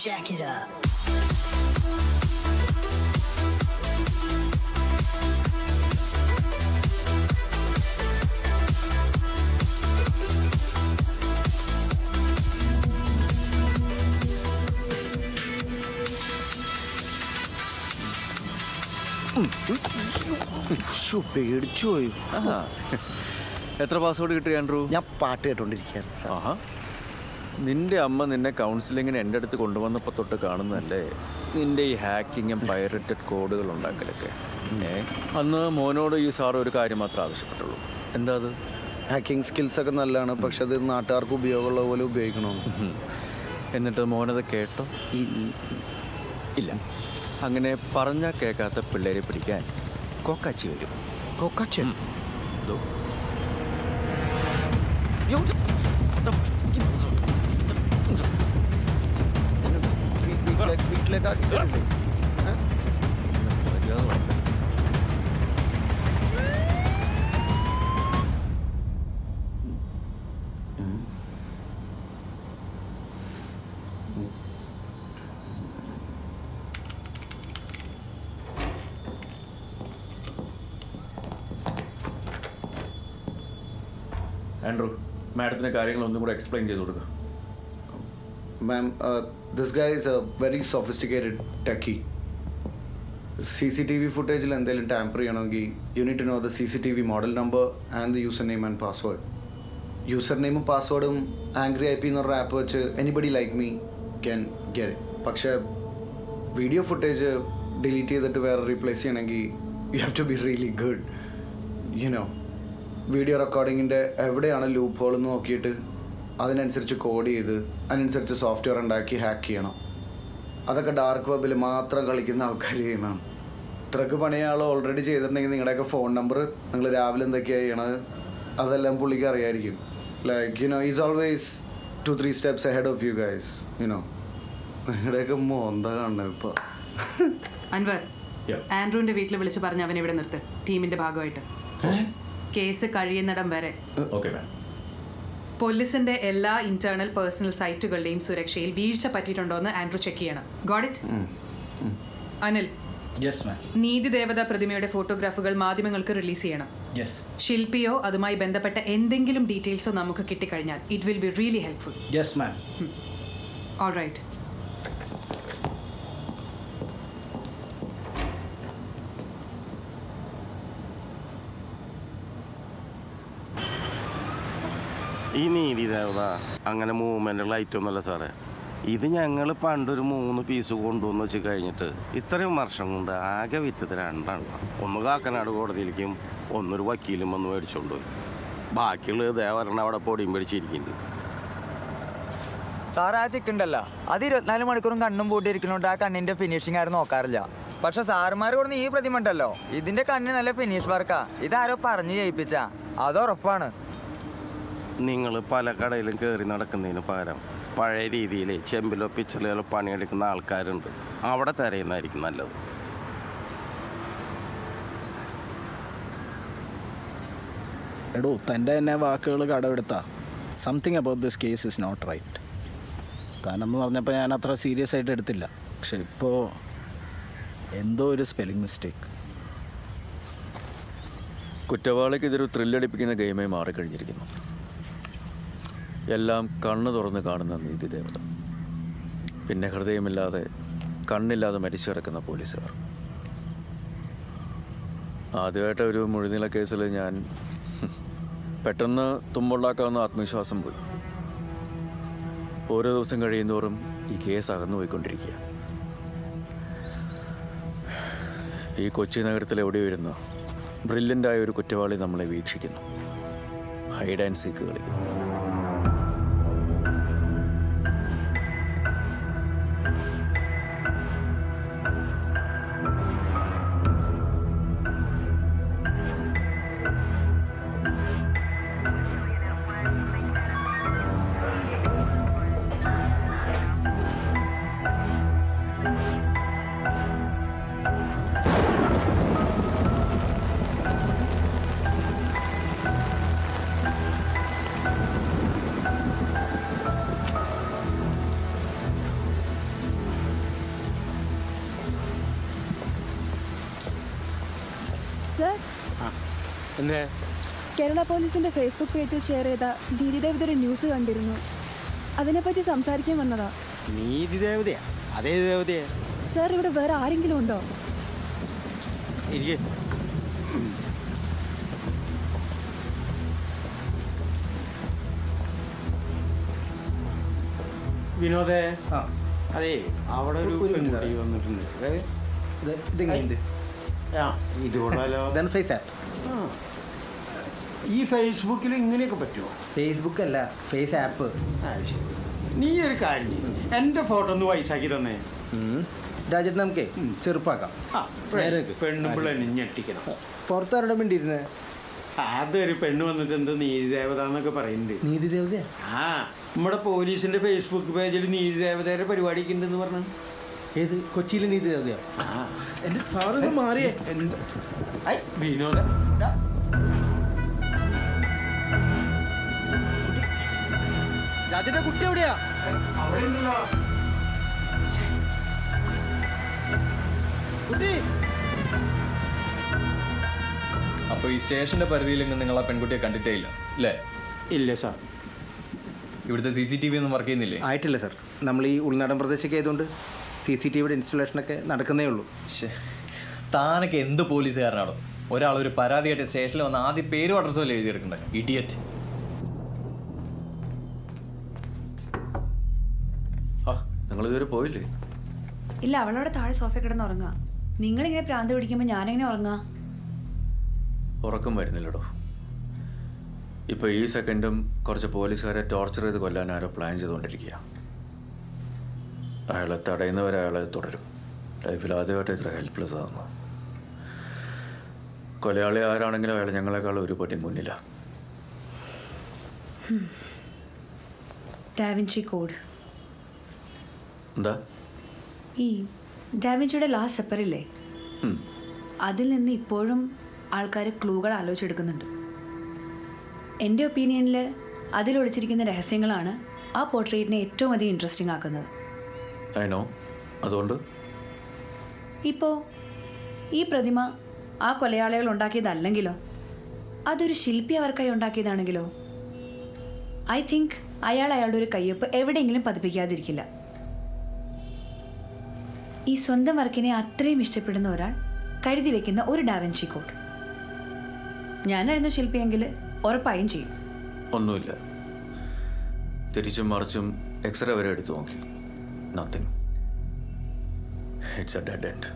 jack it up. പേടിച്ചു പോയി. എത്ര പാസ്വേഡ് കിട്ടി ആൻഡ്രൂ? ഞാൻ പാട്ട് കേട്ടോണ്ടിരിക്കുകയാണ്. ആഹാ, നിന്റെ അമ്മ നിന്നെ കൗൺസിലിങ്ങിന് എൻ്റെ അടുത്ത് കൊണ്ടുവന്നപ്പോൾ തൊട്ട് കാണുന്നതല്ലേ നിന്റെ ഈ ഹാക്കിങ്ങും പൈററ്റഡ് കോഡുകൾ ഉണ്ടാക്കലൊക്കെ. അന്ന് മോനോട് ഈ സാർ ഒരു കാര്യം മാത്രമേ ആവശ്യപ്പെട്ടുള്ളൂ. എന്താ അത്? ഹാക്കിംഗ് സ്കിൽസ് ഒക്കെ നല്ലതാണ്, പക്ഷെ അത് നാട്ടുകാർക്ക് ഉപയോഗമുള്ള പോലെ ഉപയോഗിക്കണം. എന്നിട്ട് മോനത് കേട്ടോ? ഇല്ല. അങ്ങനെ പറഞ്ഞാൽ കേൾക്കാത്ത പിള്ളേരെ പിടിക്കാൻ കൊക്കാച്ചി വരും. കൊക്കാച്ചി? വീട്ടിലേക്ക് ആൻഡ്രൂ, മാഡത്തിന് കാര്യങ്ങൾ ഒന്നും കൂടെ എക്സ്പ്ലെയിൻ ചെയ്ത് കൊടുക്കുക. Ma'am, this guy is a very sophisticated techie. CCTV footage എന്തെങ്കിലും ടാമ്പർ ചെയ്യണമെങ്കിൽ you need to know the CCTV model number and the username and password. User നെയിമും പാസ്വേഡും ആംഗ്രി IP എന്ന് പറഞ്ഞ ആപ്പ് വെച്ച് anybody like me can get it. പക്ഷേ video footage delete ചെയ്തിട്ട് വേറെ റീപ്ലേസ് ചെയ്യണമെങ്കിൽ you have to be really good. You know, video റെക്കോർഡിങ്ങിൻ്റെ എവിടെയാണ് ലൂപ്പ് ഹോൾ എന്ന് നോക്കിയിട്ട് അതിനനുസരിച്ച് കോഡ് ചെയ്ത് അതിനനുസരിച്ച് സോഫ്റ്റ്വെയർ ഉണ്ടാക്കി ഹാക്ക് ചെയ്യണം. അതൊക്കെ ഡാർക്ക് വെബിൽ മാത്രം കളിക്കുന്ന ആൾക്കാർ ചെയ്യണം. ഇത്രക്ക് പണിയാൾ ഓൾറെഡി ചെയ്തിട്ടുണ്ടെങ്കിൽ നിങ്ങളുടെയൊക്കെ ഫോൺ നമ്പർ നിങ്ങൾ രാവിലെ എന്തൊക്കെയാണ് ചെയ്യണത് അതെല്ലാം പുള്ളിക്ക് അറിയായിരിക്കും. Like you know is always 2-3 steps ahead of you guys. You know, നിങ്ങളുടെയൊക്കെ മോന്ത കാണണം ഇപ്പോൾ. അൻവർ, ആൻഡ്രൂവിന്റെ വീട്ടിൽ വിളിച്ച് പറഞ്ഞ് അവനെ ഇവിടെ നിർത്ത്, ടീമിന്റെ ഭാഗമായിട്ട്. കേസ് കഴിയുന്നിടം വരെ. പോലീസിന്റെ എല്ലാ ഇന്റേണൽ പേഴ്സണൽ സൈറ്റുകളുടെയും സുരക്ഷയിൽ വീഴ്ച പറ്റിയിട്ടുണ്ടോ എന്ന് ആൻഡ്രൂ ചെക്ക് ചെയ്യണം. Got it? അനിൽ, നീതി ദേവത പ്രതിമയുടെ ഫോട്ടോഗ്രാഫുകൾ മാധ്യമങ്ങൾക്ക് റിലീസ് ചെയ്യണം. ശില്പിയോ അതുമായി ബന്ധപ്പെട്ട എന്തെങ്കിലും ഡീറ്റെയിൽസോ നമുക്ക് കിട്ടിക്കഴിഞ്ഞാൽ it will be really helpful. Alright. ഈ നീതി ദേവത അങ്ങനെ മൂവ്മെൻറ്റുള്ള ഐറ്റം ഒന്നുമല്ല സാറേ. ഇത് ഞങ്ങൾ പണ്ടൊരു 3 പീസ് കൊണ്ടുവന്ന് വെച്ച് കഴിഞ്ഞിട്ട് ഇത്രയും വർഷം കൊണ്ട് ആകെ വിറ്റത് 2 ഒന്ന് കാക്കനാട് കോടതിയിലേക്കും ഒന്നൊരു വക്കീലും വന്ന് മേടിച്ചോണ്ട് പോയി. ബാക്കിയുള്ളത് ദേവരണ അവിടെ പൊടിയും പിടിച്ചിരിക്കുന്നുണ്ട്. സാർ, ആ ചിക്കുണ്ടല്ലോ അത് 24 മണിക്കൂറും കണ്ണും പൂട്ടിയിരിക്കുന്നുണ്ട്. ആ കണ്ണിന്റെ ഫിനിഷിംഗ് ആരും നോക്കാറില്ല. പക്ഷെ സാറുമാർ കൊടുന്ന് ഈ പ്രതിമ ഉണ്ടല്ലോ, ഇതിന്റെ കണ്ണിന് നല്ല ഫിനിഷ് വർക്കാ. ഇതാരോ പറഞ്ഞു ചെയ്യിപ്പിച്ച, അത് ഉറപ്പാണ്. നിങ്ങൾ പല കടയിലും കയറി നടക്കുന്നതിന് പകരം പഴയ രീതിയിൽ ചെമ്പിലോ പിച്ചറിലോ പണിയെടുക്കുന്ന ആൾക്കാരുണ്ട്, അവിടെ തിരയുന്നതായിരിക്കും നല്ലത്. എടോ, തൻ്റെ തന്നെ വാക്കുകൾ കടമെടുത്താ something about this case is not right. താനെന്ന് പറഞ്ഞപ്പോൾ ഞാൻ അത്ര സീരിയസ് ആയിട്ട് എടുത്തില്ല. പക്ഷെ ഇപ്പോൾ എന്തോ ഒരു സ്പെല്ലിംഗ് മിസ്റ്റേക്ക്. കുറ്റവാളിക്ക് ഇതൊരു ത്രില്ലടിപ്പിക്കുന്ന ഗെയിമായി മാറിക്കഴിഞ്ഞിരിക്കുന്നു. എല്ലാം കണ്ണ് തുറന്ന് കാണുന്ന നീതി ദേവത, പിന്നെ ഹൃദയമില്ലാതെ കണ്ണില്ലാതെ മരിച്ചു കിടക്കുന്ന പോലീസുകാർ. ആദ്യമായിട്ട് ഒരു മുഴുനീള കേസിൽ ഞാൻ പെട്ടെന്ന് തുമ്പുണ്ടാക്കാവുന്ന ആത്മവിശ്വാസം പോയി. ഓരോ ദിവസം കഴിയുന്തോറും ഈ കേസ് അകന്നു പോയിക്കൊണ്ടിരിക്കുക. ഈ കൊച്ചി നഗരത്തിൽ എവിടെയോ ഇരുന്ന് ബ്രില്യൻ്റായ ഒരു കുറ്റവാളി നമ്മളെ വീക്ഷിക്കുന്നു, ഹൈഡ് ആൻഡ് സീക്ക് കളിക്കുന്നു. എന്തേ? കേരള പോലീസിന്റെ ഫേസ്ബുക്ക് പേജിൽ ഷെയർ ചെയ്ത നീതിദേവതയുടെ ന്യൂസ് കണ്ടിരുന്നു. അതിനെപ്പറ്റി സംസാരിക്കാൻ വന്നതാ. നീതി ദേവതയാ? അതേ ദേവതയാ? സാർ, ഇവിടെ വേറെ ആരെങ്കിലും ഉണ്ടോ? ഇരിക്കേ. വിനോദേ, അതെ അവിടെ ഒരു പെൺകുട്ടി വന്നിട്ടുണ്ട്. ഇതെങ്ങനെയുണ്ട്? ഇത് കൊള്ളാലോ. ഈ ഫേസ്ബുക്കിൽ ഇങ്ങനെയൊക്കെ പറ്റുമോ? ഫേസ്ബുക്ക് അല്ല, ഫേസ് ആപ്പ്. നീ ഒരു കാര്യം ചെയ്യ്. എൻ്റെ ഫോട്ടോ ഒന്ന് വയസ്സാക്കി തന്നേ. രാജേട്ടൻ നമുക്കേ ചെറുപ്പാക്കാം. പെണ്ണുമ്പിള്ള ഞെട്ടിക്കണം. പുറത്താരുടെ വേണ്ടിയിരുന്നേ? അതൊരു പെണ്ണ് വന്നിട്ട് എന്ത് നീതി ദേവത എന്നൊക്കെ പറയുന്നുണ്ട്. നീതി ദേവതയാ? നമ്മുടെ പോലീസിന്റെ ഫേസ്ബുക്ക് പേജിൽ നീതി ദേവതയുടെ പരിപാടിക്ക് ഉണ്ടെന്ന് പറഞ്ഞു. ഏത്? കൊച്ചിയിലെ നീതി ദേവതയാ? എന്റെ സാറ് മാറിയേ. വിനോദ, രാജന്റെ കുട്ടി എവിടെയാ? കുട്ടി അപ്പോൾ ഈ സ്റ്റേഷന്റെ പരിധിയിലെങ്കിലും നിങ്ങൾ ആ പെൺകുട്ടിയെ കണ്ടിട്ടേ ഇല്ല അല്ലേ? ഇല്ല സാർ. ഇവിടുത്തെ CCTV ഒന്നും വർക്ക് ചെയ്യുന്നില്ലേ? ആയിട്ടില്ല സാർ. നമ്മൾ ഈ ഉൾനാടൻ പ്രദേശമൊക്കെ ആയതുകൊണ്ട് CCTV ഇൻസ്റ്റലേഷനൊക്കെ നടക്കുന്നേ ഉള്ളൂ. താനൊക്കെ എന്ത് പോലീസുകാരനാണോ? ഒരാളൊരു പരാതിയായിട്ട് സ്റ്റേഷനിൽ വന്ന് ആദ്യം പേരും അഡ്രസ്സും അല്ലേ എഴുതിയെടുക്കണ്ടേ? ഇഡിയറ്റ്. നിങ്ങളിതുവരെ പോയില്ലേ? ഇല്ല, അവളവിടെ താഴെ സോഫ കിടന്ന് ഉറങ്ങുക. നിങ്ങളിങ്ങനെ പ്രാന്ത് പിടിക്കുമ്പോൾ ഞാനെങ്ങനെ ഉറങ്ങാ? ഉറക്കം വരുന്നില്ലടോ. ഇപ്പോൾ ഈ സെക്കൻഡും കുറച്ച് പോലീസുകാരെ ടോർച്ചർ ചെയ്ത് കൊല്ലാൻ ആരോ പ്ലാൻ ചെയ്തുകൊണ്ടിരിക്കുക. അയാളെ തടയുന്നവരെ അയാളെ തുടരും. ലൈഫിൽ ആദ്യമായിട്ട് ഇത്ര ഹെൽപ്ലെസ് ആകുന്നു. കൊലയാളി ആരാണെങ്കിലും അയാൾ ഞങ്ങളെക്കാൾ ഒരു പടി മുന്നിലാണ്. Da Vinci code. എന്താ? ഈ ഡാവിഞ്ചിയുടെ ലാസ്റ്റ് സെപ്പറില്ലേ, അതിൽ നിന്ന് ഇപ്പോഴും ആൾക്കാർ ക്ലൂകൾ ആലോചിച്ചെടുക്കുന്നുണ്ട്. എൻ്റെ ഒപ്പീനിയനിൽ അതിലൊളിച്ചിരിക്കുന്ന രഹസ്യങ്ങളാണ് ആ പോർട്രേറ്റിനെ ഏറ്റവും അധികം ഇൻട്രസ്റ്റിംഗ് ആക്കുന്നത്. അതുകൊണ്ട് ഇപ്പോൾ ഈ പ്രതിമ ആ കൊലയാളികൾ ഉണ്ടാക്കിയതല്ലെങ്കിലോ, അതൊരു ശില്പി അവർക്കായി ഉണ്ടാക്കിയതാണെങ്കിലോ, ഐ തിങ്ക് അയാളുടെ ഒരു കയ്യൊപ്പ് എവിടെയെങ്കിലും പതിപ്പിക്കാതിരിക്കില്ല. ഈ സ്വന്തം വർക്കിനെ അത്രയും ഇഷ്ടപ്പെടുന്ന ഒരാൾ കരുതി വെക്കുന്ന ഒരു ഡാവിഞ്ചി കോഡ്. ഞാനായിരുന്നു ശില്പിയെങ്കിൽ ഉറപ്പായും ചെയ്യും. ഒന്നുമില്ല. തിരിച്ചും മറിച്ചും എക്സ്റേ വരെ എടുത്തു നോക്കി. Nothing. It's A dead end.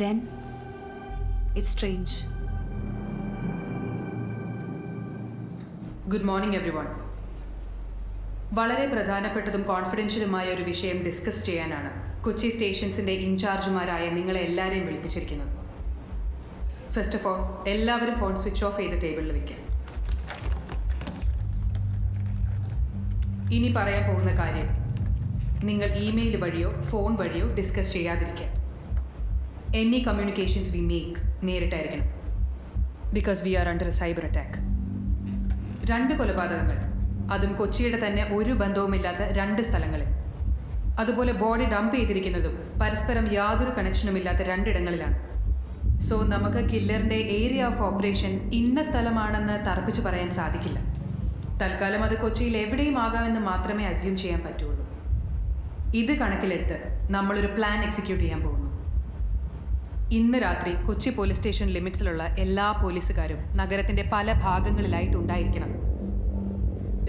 Then it's strange. Good morning everyone. വളരെ പ്രധാനപ്പെട്ടതും കോൺഫിഡൻഷ്യലുമായ ഒരു വിഷയം ഡിസ്കസ് ചെയ്യാനാണ് കൊച്ചി സ്റ്റേഷൻസിൻ്റെ ഇൻചാർജുമാരായ നിങ്ങളെ എല്ലാവരെയും വിളിപ്പിച്ചിരിക്കുന്നത്. ഫസ്റ്റ് ഓഫ് ഓൾ, എല്ലാവരും ഫോൺ സ്വിച്ച് ഓഫ് ചെയ്ത് ടേബിളിൽ വയ്ക്കാം. ഇനി പറയാൻ പോകുന്ന കാര്യം നിങ്ങൾ ഇമെയിൽ വഴിയോ ഫോൺ വഴിയോ ഡിസ്കസ് ചെയ്യാതിരിക്കാം. എനി കമ്മ്യൂണിക്കേഷൻസ് വി മേക്ക് നേരിട്ടായിരിക്കണം. Because we are under a cyber attack. 2 കൊലപാതകങ്ങൾ, അതും കൊച്ചിയുടെ തന്നെ ഒരു ബന്ധവുമില്ലാത്ത 2 സ്ഥലങ്ങളിൽ. അതുപോലെ ബോഡി ഡംപ് ചെയ്തിരിക്കുന്നതും പരസ്പരം യാതൊരു കണക്ഷനുമില്ലാത്ത 2 ഇടങ്ങളിലാണ്. സോ നമുക്ക് കില്ലറിൻ്റെ ഏരിയ ഓഫ് ഓപ്പറേഷൻ ഇന്ന സ്ഥലമാണെന്ന് തറപ്പിച്ച് പറയാൻ സാധിക്കില്ല. തൽക്കാലം അത് കൊച്ചിയിൽ എവിടെയും ആകാമെന്ന് മാത്രമേ അസ്യൂം ചെയ്യാൻ പറ്റുള്ളൂ. ഇത് കണക്കിലെടുത്ത് നമ്മളൊരു പ്ലാൻ എക്സിക്യൂട്ട് ചെയ്യാൻ പോകുന്നു. ഇന്ന് രാത്രി കൊച്ചി പോലീസ് സ്റ്റേഷൻ ലിമിറ്റ്സിലുള്ള എല്ലാ പോലീസുകാരും നഗരത്തിൻ്റെ പല ഭാഗങ്ങളിലായിട്ടുണ്ടായിരിക്കണം.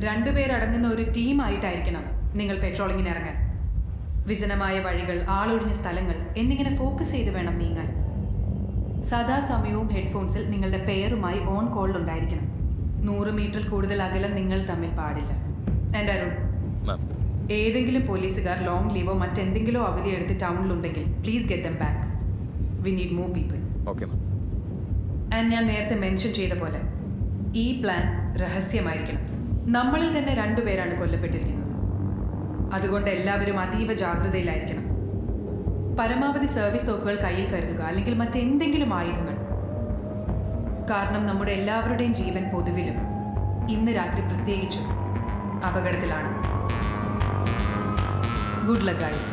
2 പേരടങ്ങുന്ന ഒരു ടീമായിട്ടായിരിക്കണം നിങ്ങൾ പെട്രോളിങ്ങിന് ഇറങ്ങാൻ. വിജനമായ വഴികൾ, ആളൊഴിഞ്ഞ സ്ഥലങ്ങൾ എന്നിങ്ങനെ ഫോക്കസ് ചെയ്ത് വേണം നീങ്ങാൻ. സദാസമയവും ഹെഡ്ഫോൺസിൽ നിങ്ങളുടെ പേരുമായി ഓൺ കോളിലുണ്ടായിരിക്കണം. 100 മീറ്ററിൽ കൂടുതൽ അകലം നിങ്ങൾ തമ്മിൽ പാടില്ല. ആൻഡ് അരുൺ, ഏതെങ്കിലും പോലീസുകാർ ലോങ് ലീവോ മറ്റെന്തെങ്കിലോ അവധി എടുത്ത് ടൗണിലുണ്ടെങ്കിൽ please get them back. We need more people. Okay. And ഞാൻ നേരത്തെ മെൻഷൻ ചെയ്ത പോലെ ഈ പ്ലാൻ രഹസ്യമായിരിക്കണം. നമ്മളിൽ തന്നെ 2 പേരാണ് കൊല്ലപ്പെട്ടിരിക്കുന്നത്. അതുകൊണ്ട് എല്ലാവരും അതീവ ജാഗ്രതയിലായിരിക്കണം. പരമാവധി സർവീസ് തോക്കുകൾ കയ്യിൽ കരുതുക, അല്ലെങ്കിൽ മറ്റെന്തെങ്കിലും ആയുധങ്ങൾ. കാരണം നമ്മുടെ എല്ലാവരുടെയും ജീവൻ പൊതുവിലും ഇന്ന് രാത്രി പ്രത്യേകിച്ചും അപകടത്തിലാണ്. Good luck guys.